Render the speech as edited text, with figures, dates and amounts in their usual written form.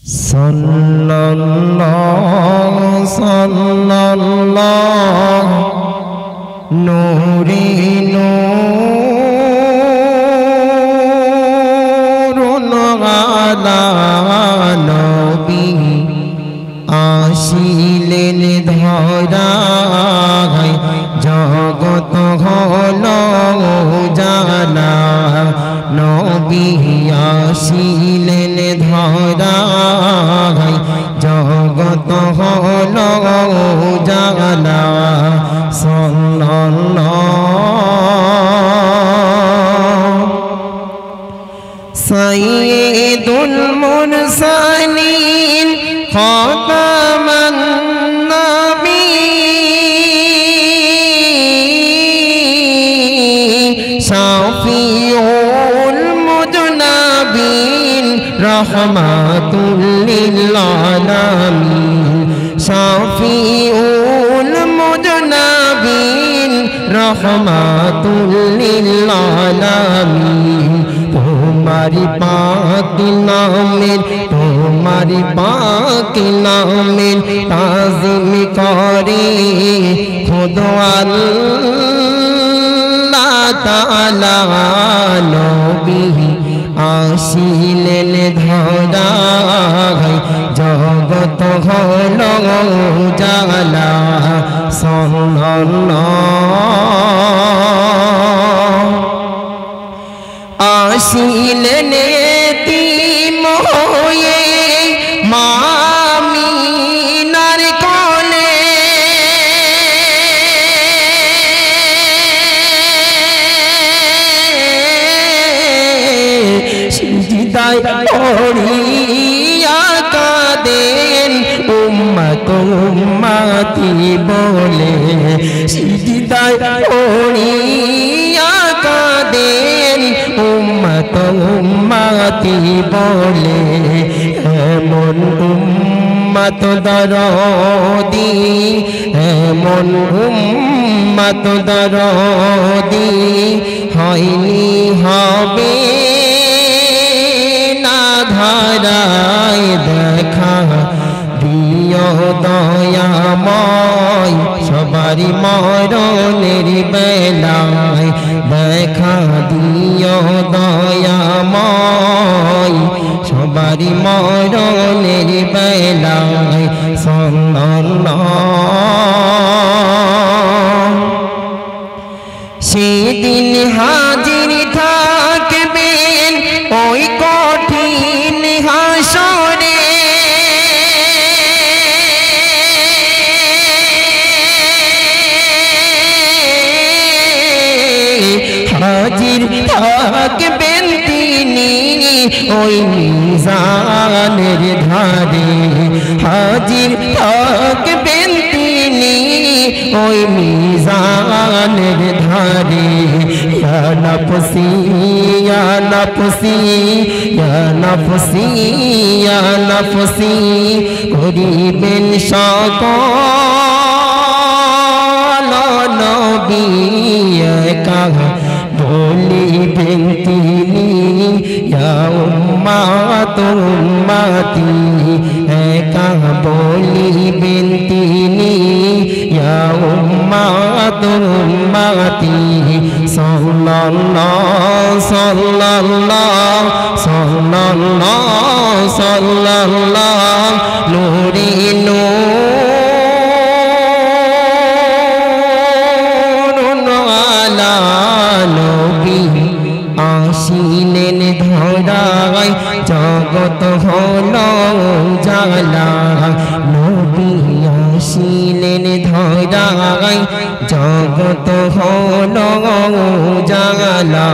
সাল্লাল্লাহু সাল্লাল্লাহু নূরে নূরুন আলা নবী আসিলেন ধরায় জগৎ হলো জানা নবী আসিলেন ধরায় জগৎ হলো জানা সাল্লাল্লাহু সাইয়্যিদুল মুরসালিন খাতামান নবী শাফিউল মুজনাবিন রাহমাতুল লিল আলামিন শাফিউল মুজনাবিন রাহমাতুল লিল আলামিন তোমারি পাক নামের তাজিম করে খোদা আল্লাহ তাআলা নবী আসিলেন ধরায় জগৎ হলো জালা সাল্লাল্লাহু আসিলেন এতিম হয়ে মা আমিনার কোলে সিজদায় পড়িয়া কাঁদেন উম্মত উম্মতি বলে সিজদায় পড়িয়া কাঁদেন উম্মত উম্মতি বলে এমন উম্মত দরদি এমন উম্মত দরদি হয়নি হবে না ধারায় দেখা দিও দয়াময় সবারই মরণের বেলায় দেখা দিও দয়াময় সবারই মরণের বেলায় সাল্লাল্লাহু সেদিন হাজির থাকবেন ওই কঠিন হাসরে হাজির থাকবেন তিনি ওই মিজানের ধারে হাজির থাকবেন তিনি ওই মিজানের ধারে ইয়া নফসি ইয়া নফসি ইয়া নফসি ইয়া নফসি করিবেন সকল নবী একা বলিবেন তিনি ইয়া উম্মাত উম্মতি একা বলিবেন তিনি ইয়া উম্মাত উম্মতি সাল্লাল্লাহু সাল্লাল্লাহু সাল্লাল্লাহু সাল্লাল্লাহু নূরে নূরুন আলা নবী আসিলেন ধরায় জগৎ হলো জালা নবী আসিলেন ধরায় জগৎ হলো জালা।